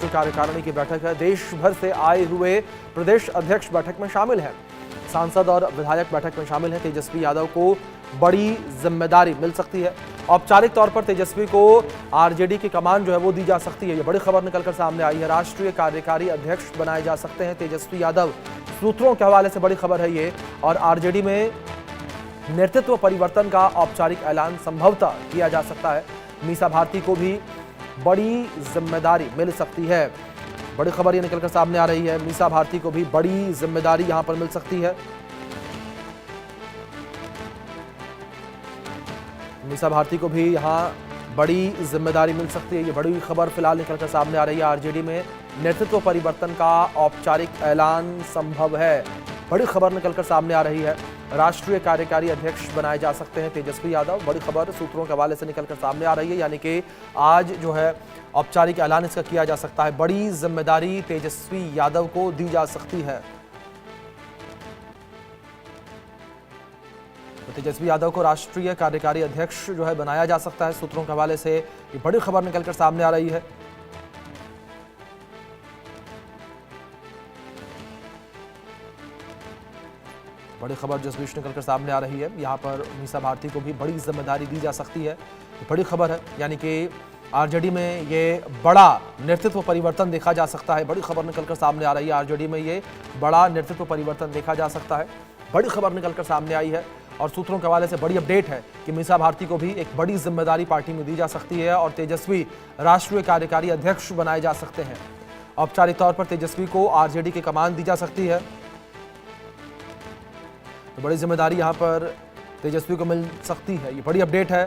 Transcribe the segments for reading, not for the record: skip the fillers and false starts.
राष्ट्रीय कार्यकारिणी की बैठक है। देश भर से आए हुए प्रदेश अध्यक्ष बैठक में शामिल हैं। सांसद और विधायक बैठक में शामिल हैं। तेजस्वी यादव को बड़ी जिम्मेदारी मिल सकती है। औपचारिक तौर पर तेजस्वी को आरजेडी की कमान जो है वो दी जा सकती है। ये बड़ी खबर निकलकर सामने आई है। राष्ट्रीय कार्यकारी अध्यक्ष बनाए जा सकते हैं तेजस्वी यादव। सूत्रों के हवाले से बड़ी खबर है ये। और आरजेडी में नेतृत्व परिवर्तन का औपचारिक ऐलान संभवतः किया जा सकता है। मीसा भारती को भी बड़ी जिम्मेदारी मिल सकती है। बड़ी खबर ये निकलकर सामने आ रही है। मीसा भारती को भी बड़ी जिम्मेदारी यहां पर मिल सकती है। मीसा भारती को भी यहां बड़ी जिम्मेदारी मिल सकती है। ये बड़ी खबर फिलहाल निकलकर सामने आ रही है। आरजेडी में नेतृत्व परिवर्तन का औपचारिक ऐलान संभव है। बड़ी खबर निकलकर सामने आ रही है। राष्ट्रीय कार्यकारी अध्यक्ष बनाए जा सकते हैं तेजस्वी यादव। बड़ी खबर सूत्रों के हवाले से निकलकर सामने आ रही है। यानी कि आज जो है औपचारिक ऐलान इसका किया जा सकता है। बड़ी जिम्मेदारी तेजस्वी यादव को दी जा सकती है। तो तेजस्वी यादव को राष्ट्रीय कार्यकारी अध्यक्ष जो है बनाया जा सकता है। सूत्रों के हवाले से ये बड़ी खबर निकलकर सामने आ रही है। बड़ी खबर जिस बीच निकलकर सामने आ रही है। यहाँ पर मीसा भारती को भी बड़ी जिम्मेदारी दी जा सकती है। बड़ी खबर है। यानी कि आरजेडी में ये बड़ा नेतृत्व परिवर्तन देखा जा सकता है। बड़ी खबर निकलकर सामने आ रही है। आरजेडी में ये बड़ा नेतृत्व परिवर्तन देखा जा सकता है। बड़ी खबर निकलकर सामने आई है। और सूत्रों के हवाले से बड़ी अपडेट है कि मीसा भारती को भी एक बड़ी जिम्मेदारी पार्टी में दी जा सकती है और तेजस्वी राष्ट्रीय कार्यकारी अध्यक्ष बनाए जा सकते हैं। औपचारिक तौर पर तेजस्वी को आरजेडी की कमान दी जा सकती है। तो बड़ी जिम्मेदारी यहां पर तेजस्वी को मिल सकती है। ये बड़ी अपडेट है।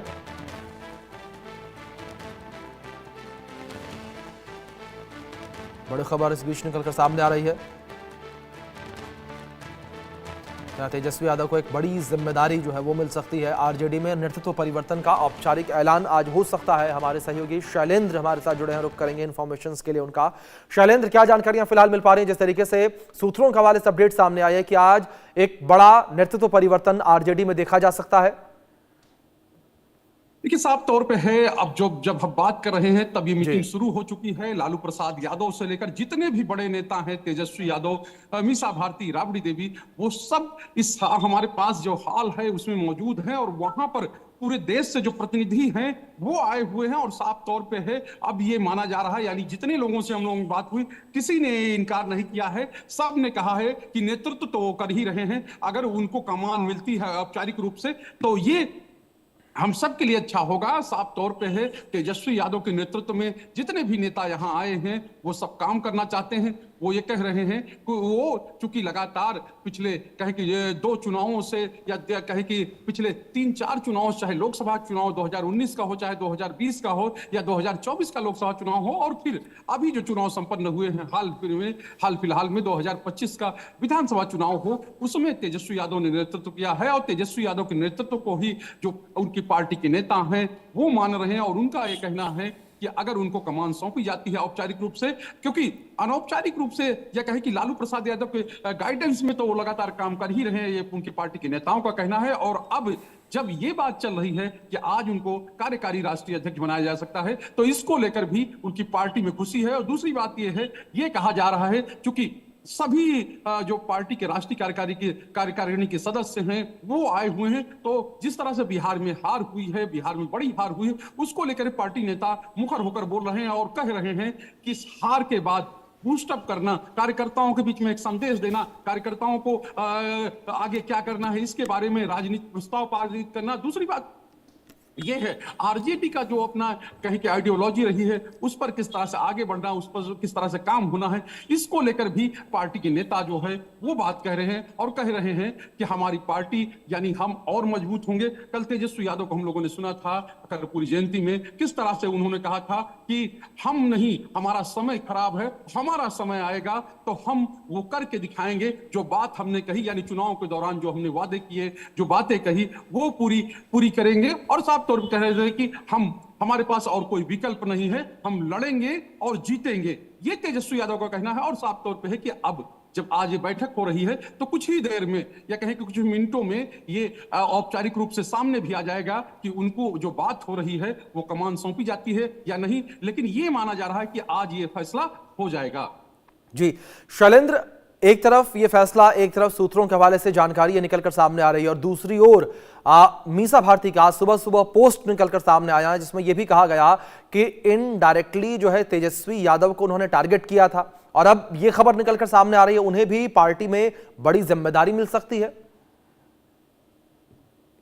बड़ी खबर इस बीच निकलकर सामने आ रही है। तेजस्वी यादव को एक बड़ी जिम्मेदारी जो है वो मिल सकती है। आरजेडी में नेतृत्व परिवर्तन का औपचारिक ऐलान आज हो सकता है। हमारे सहयोगी शैलेंद्र हमारे साथ जुड़े हैं। रुक करेंगे इन्फॉर्मेशन के लिए उनका। शैलेंद्र, क्या जानकारियां फिलहाल मिल पा रही हैं? जिस तरीके से सूत्रों के हवाले से अपडेट सामने आई है कि आज एक बड़ा नेतृत्व परिवर्तन आरजेडी में देखा जा सकता है। देखिए, साफ तौर पे है। अब जब हम बात कर रहे हैं तब ये मीटिंग शुरू हो चुकी है। लालू प्रसाद यादव से लेकर जितने भी बड़े नेता हैं, तेजस्वी यादव, मीसा भारती, राबड़ी देवी, वो सब इस हमारे पास जो हॉल है उसमें मौजूद हैं। और वहां पर पूरे देश से जो प्रतिनिधि हैं वो आए हुए हैं। और साफ तौर पे है, अब ये माना जा रहा है, यानी जितने लोगों से हम लोगों की बात हुई, किसी ने इनकार नहीं किया है। सब ने कहा है कि नेतृत्व तो वो कर ही रहे हैं। अगर उनको कमान मिलती है औपचारिक रूप से तो ये हम सब के लिए अच्छा होगा। साफ तौर पे है, तेजस्वी यादव के नेतृत्व में जितने भी नेता यहां आए हैं वो सब काम करना चाहते हैं। वो ये कह रहे हैं कि वो चूंकि लगातार पिछले कहे कि ये 2 चुनावों से या कहे कि पिछले 3-4 चुनाव, चाहे लोकसभा चुनाव 2019 का हो, चाहे 2020 का हो या 2024 का लोकसभा चुनाव हो, और फिर अभी जो चुनाव संपन्न हुए हैं हाल फिलहाल में 2025 का विधानसभा चुनाव हो, उसमें तेजस्वी यादव ने नेतृत्व किया है। और तेजस्वी यादव के नेतृत्व को ही जो उनकी पार्टी के नेता हैं वो मान रहे हैं। और उनका ये कहना है कि अगर उनको कमान सौंपी जाती है औपचारिक रूप से, क्योंकि अनौपचारिक रूप से या कहे कि लालू प्रसाद यादव के गाइडेंस में तो वो लगातार काम कर ही रहे हैं, ये उनकी पार्टी के नेताओं का कहना है। और अब जब ये बात चल रही है कि आज उनको कार्यकारी राष्ट्रीय अध्यक्ष बनाया जा सकता है, तो इसको लेकर भी उनकी पार्टी में खुशी है। और दूसरी बात ये है, ये कहा जा रहा है क्योंकि सभी जो पार्टी के राष्ट्रीय कार्यकारिणी के सदस्य हैं वो आए हुए हैं, तो जिस तरह से बिहार में हार हुई है, बिहार में बड़ी हार हुई है, उसको लेकर पार्टी नेता मुखर होकर बोल रहे हैं और कह रहे हैं कि इस हार के बाद बूस्टअप करना, कार्यकर्ताओं के बीच में एक संदेश देना, कार्यकर्ताओं को आगे क्या करना है इसके बारे में राजनीतिक प्रस्ताव पारित करना। दूसरी बात ये है, आरजेडी का जो अपना कहीं की आइडियोलॉजी रही है उस पर किस तरह से आगे बढ़ना, उस पर किस तरह से काम होना है, इसको लेकर भी पार्टी के नेता जो है वो बात कह रहे हैं। और कह रहे हैं कि हमारी पार्टी यानी हम और मजबूत होंगे। कल तेजस्वी यादव को हम लोगों ने सुना था कर्पूरी जयंती में, किस तरह से उन्होंने कहा था कि हम नहीं, हमारा समय खराब है, हमारा समय आएगा तो हम वो करके दिखाएंगे। जो बात हमने कही, यानी चुनाव के दौरान जो हमने वादे किए, जो बातें कही, वो पूरी करेंगे। और साफ तौर पर कह रहे हैं कि हमारे पास और कोई विकल्प नहीं है, हम लड़ेंगे और जीतेंगे। ये तेजस्वी यादव का कहना है। और साफ तौर पे है कि अब जब आज ये बैठक हो रही है तो कुछ ही देर में या कहें कि कुछ मिनटों में ये औपचारिक रूप से सामने भी आ जाएगा कि उनको जो बात हो रही है वो कमान सौंपी जाती है या नहीं, लेकिन ये माना जा रहा है कि आज ये फैसला हो जाएगा। जी शैलेंद्र, एक तरफ ये फैसला, एक तरफ सूत्रों के हवाले से जानकारी निकलकर सामने आ रही है और दूसरी ओर मीसा भारती का सुबह सुबह पोस्ट निकलकर सामने आया है जिसमें यह भी कहा गया कि इनडायरेक्टली जो है तेजस्वी यादव को उन्होंने टारगेट किया था और अब यह खबर निकलकर सामने आ रही है उन्हें भी पार्टी में बड़ी जिम्मेदारी मिल सकती है।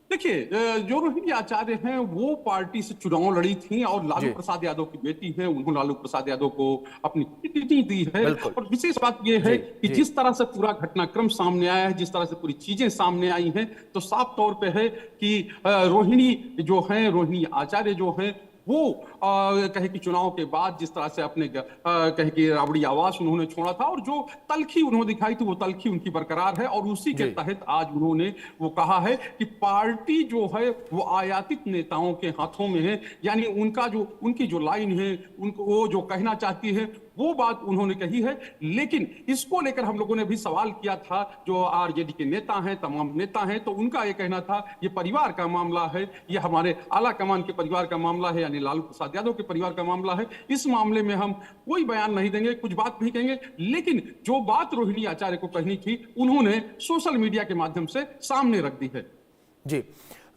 देखिए, जो रोहिणी आचार्य हैं वो पार्टी से चुनाव लड़ी थी और लालू प्रसाद यादव की बेटी है, उन्होंने लालू प्रसाद यादव को अपनी टिकट दी है। और विशेष बात यह है कि जिस तरह से पूरा घटनाक्रम सामने आया है, जिस तरह से पूरी चीजें सामने आई हैं, तो साफ तौर पे है कि रोहिणी जो है, रोहिणी आचार्य जो है वो कहे कि चुनाव के बाद जिस तरह से अपने कहे कि राबड़ी आवास उन्होंने छोड़ा था और जो तलखी उन्होंने दिखाई थी वो तलखी उनकी बरकरार है और उसी के तहत आज उन्होंने वो कहा है कि पार्टी जो है वो आयातित नेताओं के हाथों में है, यानी उनकी जो लाइन है, उनको वो जो कहना चाहती है वो बात उन्होंने कही है। लेकिन इसको लेकर हम लोगों ने भी सवाल किया था, जो आरजेडी के नेता हैं, तमाम नेता हैं, तो उनका ये कहना था ये परिवार का मामला है, ये हमारे आला कमान के परिवार का मामला है, यानी लालू प्रसाद यादव के परिवार का मामला है, इस मामले में हम कोई बयान नहीं देंगे, कुछ बात नहीं कहेंगे। लेकिन जो बात रोहिणी आचार्य को कहनी थी उन्होंने सोशल मीडिया के माध्यम से सामने रख दी है। जी,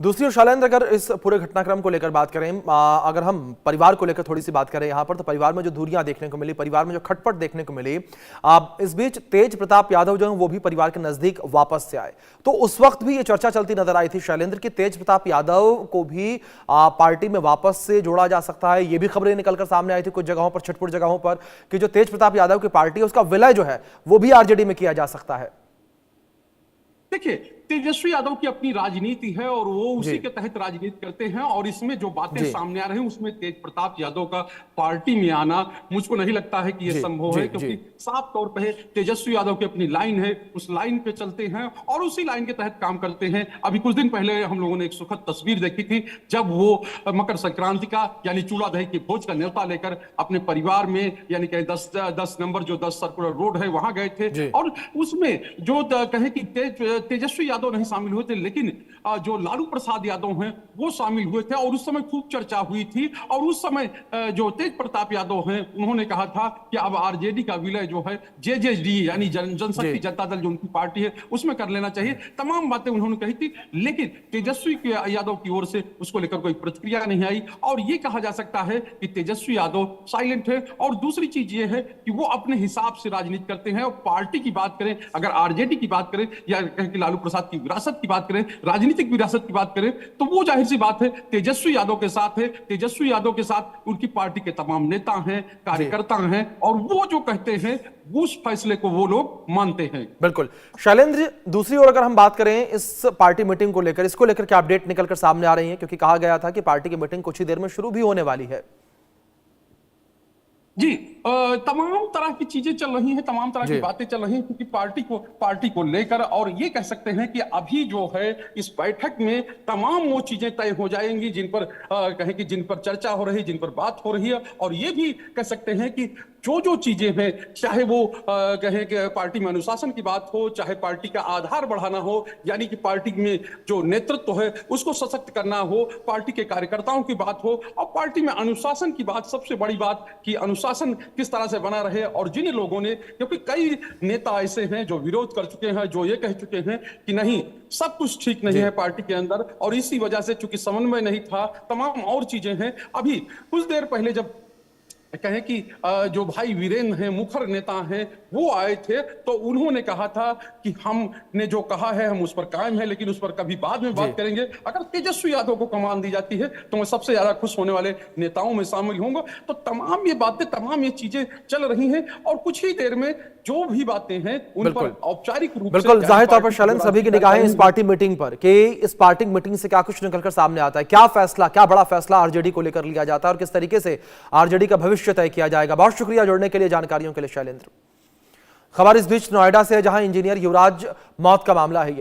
दूसरी ओर शैलेंद्र, अगर इस पूरे घटनाक्रम को लेकर बात करें, अगर हम परिवार को लेकर थोड़ी सी बात करें यहां पर, तो परिवार में जो दूरियां देखने को मिली, परिवार में जो खटपट देखने को मिली, इस बीच तेज प्रताप यादव जो है वो भी परिवार के नजदीक वापस से आए, तो उस वक्त भी ये चर्चा चलती नजर आई थी शैलेंद्र कि तेज प्रताप यादव को भी पार्टी में वापस से जोड़ा जा सकता है। ये भी खबरें निकलकर सामने आई थी कुछ जगहों पर, छिटपुट जगहों पर, कि जो तेज प्रताप यादव की पार्टी है उसका विलय जो है वो भी आरजेडी में किया जा सकता है। देखिए, तेजस्वी यादव की अपनी राजनीति है और वो उसी के तहत राजनीति करते हैं और इसमें जो बातें सामने आ रही हैं उसमें तेज प्रताप यादव का पार्टी में आना मुझको नहीं लगता है कि ये संभव है, क्योंकि साफ तौर पे तेजस्वी यादव की अपनी लाइन है, उस लाइन पे चलते हैं और उसी लाइन के तहत काम करते हैं। अभी कुछ दिन पहले हम लोगों ने एक सुखद तस्वीर देखी थी जब वो मकर संक्रांति का यानी चूड़ा दही की भोज का न्योता लेकर अपने परिवार में यानी कि 10 नंबर जो 10 सर्कुलर रोड है वहां गए थे और उसमें जो कहे कि तेजस्वी यादव नहीं शामिल हुए थे, लेकिन जो लालू प्रसाद यादव हैं वो शामिल हुए थे और उस समय खूब चर्चा हुई थी। और उस समय जो तेज प्रताप यादव हैं उन्होंने कहा था कि अब आरजेडी का विलय जो है जेजेडी यानी जनशक्ति जनता दल जो उनकी पार्टी है उसमें कर लेना चाहिए, तमाम बातें उन्होंने कही थी। लेकिन तेजस्वी यादव की ओर से उसको लेकर कोई प्रतिक्रिया नहीं आई और ये कहा जा सकता है कि तेजस्वी यादव साइलेंट है। और दूसरी चीज ये है कि वो अपने हिसाब से राजनीति करते हैं और पार्टी की बात करें, अगर आरजेडी की बात करें या लालू प्रसाद की विरासत की बात करें, राजनीतिक विरासत की बात करें, तो वो जाहिर सी बात है तेजस्वी यादव के साथ है। तेजस्वी यादव के साथ उनकी पार्टी के तमाम नेता हैं, कार्यकर्ता हैं और वो जो कहते हैं उस फैसले को वो लोग मानते हैं। बिल्कुल शैलेंद्र, दूसरी ओर अगर हम बात करें इस पार्टी मीटिंग को लेकर, इसको लेकर क्या अपडेट निकलकर सामने आ रही है, क्योंकि कहा गया था कि पार्टी की मीटिंग कुछ ही देर में शुरू भी होने वाली है। जी, तमाम तरह की चीजें चल रही हैं, तमाम तरह की बातें चल रही हैं, क्योंकि पार्टी को लेकर, और ये कह सकते हैं कि अभी जो है इस बैठक में तमाम वो चीजें तय हो जाएंगी जिन पर कहें कि जिन पर चर्चा हो रही है, जिन पर बात हो रही है। और ये भी कह सकते हैं कि जो चीजें हैं, चाहे वो कहें कि पार्टी में अनुशासन की बात हो, चाहे पार्टी का आधार बढ़ाना हो, यानी कि पार्टी में जो नेतृत्व है उसको सशक्त करना हो, पार्टी के कार्यकर्ताओं की बात हो और पार्टी में अनुशासन की बात, सबसे बड़ी बात कि अनुशासन किस तरह से बना रहे। और जिन लोगों ने, क्योंकि कई नेता ऐसे हैं जो विरोध कर चुके हैं, जो ये कह चुके हैं कि नहीं सब कुछ ठीक नहीं है पार्टी के अंदर और इसी वजह से चूंकि समन्वय नहीं था, तमाम और चीजें हैं। अभी कुछ देर पहले जब कहें कि जो भाई वीरेंद्र हैं, मुखर नेता हैं, वो आए थे तो उन्होंने कहा था कि हमने जो कहा है हम उस पर कायम है, लेकिन उस पर कभी बाद में बात करेंगे। अगर तेजस्वी यादव को कमान दी जाती है तो मैं सबसे ज्यादा खुश होने वाले नेताओं में शामिल होऊंगा। तो तमाम ये बातें, तमाम ये चीजें चल रही हैं और कुछ ही देर में जो भी बातें हैं उन पर औपचारिक रूप से, बिल्कुल जाहिर तौर पर शैलेंद्र, सभी की निगाहें इस पार्टी मीटिंग पर कि इस पार्टी मीटिंग से क्या कुछ निकलकर सामने आता है, क्या फैसला, क्या बड़ा फैसला आरजेडी को लेकर लिया जाता है और किस तरीके से आरजेडी का भविष्य तय किया जाएगा। बहुत शुक्रिया जुड़ने के लिए, जानकारियों के लिए शैलेंद्र। खबर इस बीच नोएडा से, जहां इंजीनियर युवराज मौत का मामला है।